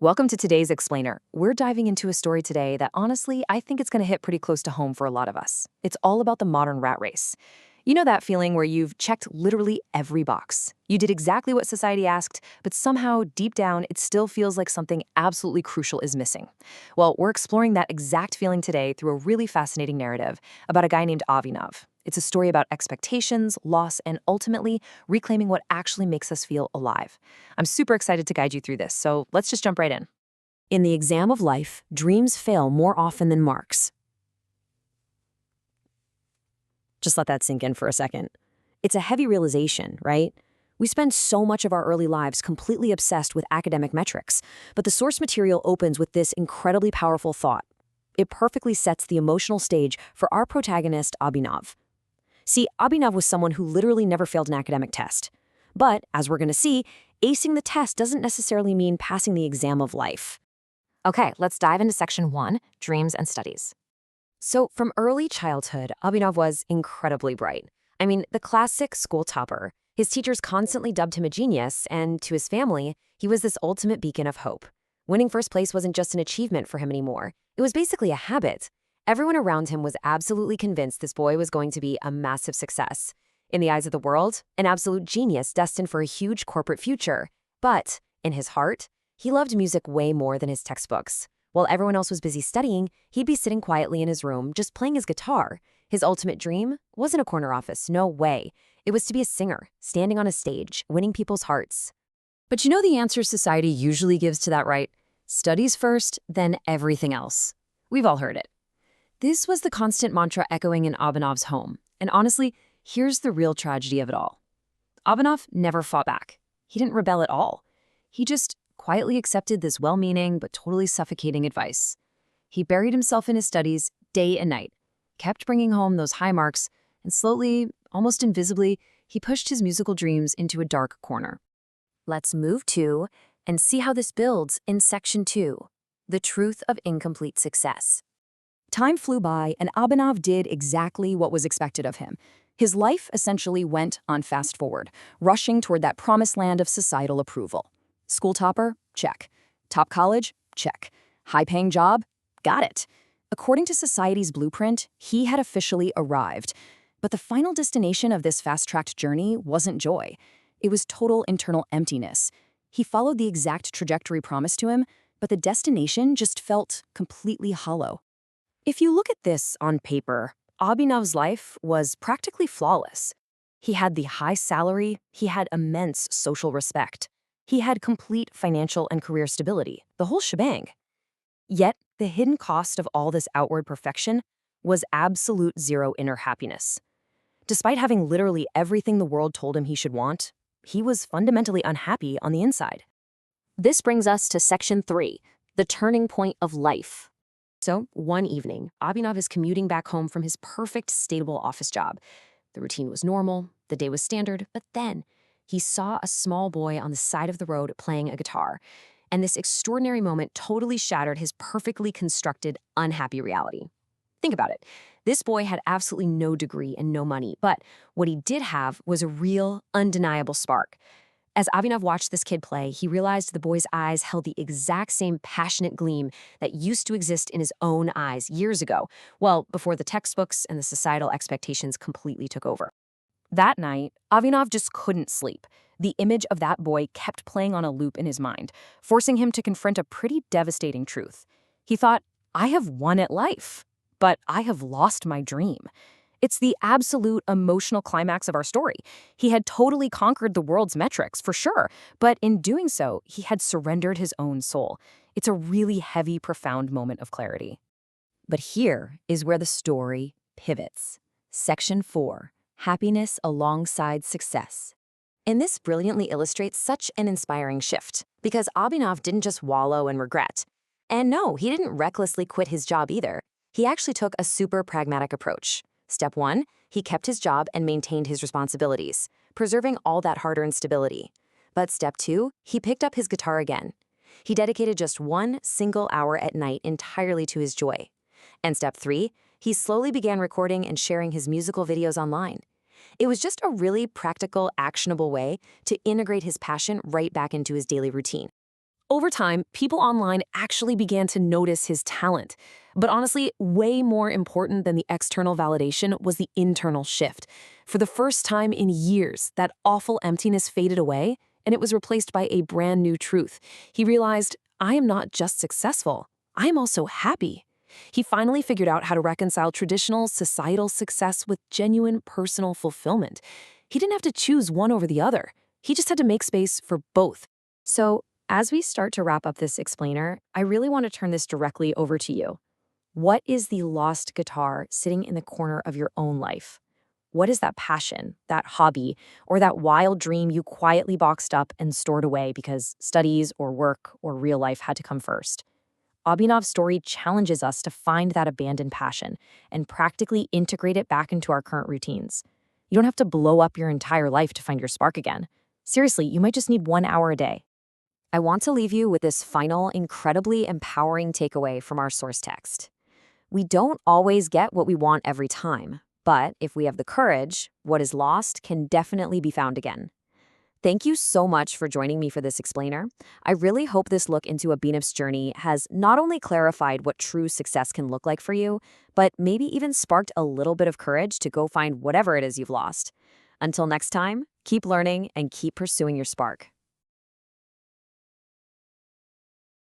Welcome to today's Explainer. We're diving into a story today that honestly, I think it's going to hit pretty close to home for a lot of us. It's all about the modern rat race. You know that feeling where you've checked literally every box. You did exactly what society asked, but somehow, deep down, it still feels like something absolutely crucial is missing. Well, we're exploring that exact feeling today through a really fascinating narrative about a guy named Avinav. It's a story about expectations, loss, and ultimately reclaiming what actually makes us feel alive. I'm super excited to guide you through this, so let's just jump right in. In the exam of life, dreams fail more often than marks. Just let that sink in for a second. It's a heavy realization, right? We spend so much of our early lives completely obsessed with academic metrics, but the source material opens with this incredibly powerful thought. It perfectly sets the emotional stage for our protagonist, Abhinav. See, Abhinav was someone who literally never failed an academic test. But, as we're going to see, acing the test doesn't necessarily mean passing the exam of life. Okay, let's dive into Section 1, Dreams and Studies. So, from early childhood, Abhinav was incredibly bright. I mean, the classic school topper. His teachers constantly dubbed him a genius, and to his family, he was this ultimate beacon of hope. Winning first place wasn't just an achievement for him anymore. It was basically a habit. Everyone around him was absolutely convinced this boy was going to be a massive success. In the eyes of the world, an absolute genius destined for a huge corporate future. But, in his heart, he loved music way more than his textbooks. While everyone else was busy studying, he'd be sitting quietly in his room, just playing his guitar. His ultimate dream wasn't a corner office, no way. It was to be a singer, standing on a stage, winning people's hearts. But you know the answer society usually gives to that, right? Studies first, then everything else. We've all heard it. This was the constant mantra echoing in Abhinav's home. And honestly, here's the real tragedy of it all. Abhinav never fought back. He didn't rebel at all. He just quietly accepted this well-meaning but totally suffocating advice. He buried himself in his studies day and night, kept bringing home those high marks, and slowly, almost invisibly, he pushed his musical dreams into a dark corner. Let's move to and see how this builds in Section 2, The Truth of Incomplete Success. Time flew by, and Abhinav did exactly what was expected of him. His life essentially went on fast forward, rushing toward that promised land of societal approval. School topper? Check. Top college? Check. High-paying job? Got it. According to society's blueprint, he had officially arrived. But the final destination of this fast-tracked journey wasn't joy. It was total internal emptiness. He followed the exact trajectory promised to him, but the destination just felt completely hollow. If you look at this on paper, Abhinav's life was practically flawless. He had the high salary, he had immense social respect. He had complete financial and career stability, the whole shebang. Yet, the hidden cost of all this outward perfection was absolute zero inner happiness. Despite having literally everything the world told him he should want, he was fundamentally unhappy on the inside. This brings us to Section 3, the turning point of life. So, one evening, Abhinav is commuting back home from his perfect, stable office job. The routine was normal, the day was standard, but then he saw a small boy on the side of the road playing a guitar. And this extraordinary moment totally shattered his perfectly constructed, unhappy reality. Think about it. This boy had absolutely no degree and no money, but what he did have was a real, undeniable spark. As Abhinav watched this kid play, he realized the boy's eyes held the exact same passionate gleam that used to exist in his own eyes years ago, well, before the textbooks and the societal expectations completely took over. That night, Abhinav just couldn't sleep. The image of that boy kept playing on a loop in his mind, forcing him to confront a pretty devastating truth. He thought, I have won at life, but I have lost my dream. It's the absolute emotional climax of our story. He had totally conquered the world's metrics, for sure, but in doing so, he had surrendered his own soul. It's a really heavy, profound moment of clarity. But here is where the story pivots. Section 4, Happiness Alongside Success. And this brilliantly illustrates such an inspiring shift, because Abhinav didn't just wallow in regret. And no, he didn't recklessly quit his job either. He actually took a super pragmatic approach. Step 1, he kept his job and maintained his responsibilities, preserving all that hard-earned stability. But Step 2, he picked up his guitar again. He dedicated just one single hour at night entirely to his joy. And Step 3, he slowly began recording and sharing his musical videos online. It was just a really practical, actionable way to integrate his passion right back into his daily routine. Over time, people online actually began to notice his talent. But honestly, way more important than the external validation was the internal shift. For the first time in years, that awful emptiness faded away, and it was replaced by a brand new truth. He realized, I am not just successful, I am also happy. He finally figured out how to reconcile traditional societal success with genuine personal fulfillment. He didn't have to choose one over the other. He just had to make space for both. So, as we start to wrap up this explainer, I really want to turn this directly over to you. What is the lost guitar sitting in the corner of your own life? What is that passion, that hobby, or that wild dream you quietly boxed up and stored away because studies or work or real life had to come first? Abhinav's story challenges us to find that abandoned passion and practically integrate it back into our current routines. You don't have to blow up your entire life to find your spark again. Seriously, you might just need 1 hour a day. I want to leave you with this final, incredibly empowering takeaway from our source text. We don't always get what we want every time, but if we have the courage, what is lost can definitely be found again. Thank you so much for joining me for this explainer. I really hope this look into Abhinav's journey has not only clarified what true success can look like for you, but maybe even sparked a little bit of courage to go find whatever it is you've lost. Until next time, keep learning and keep pursuing your spark.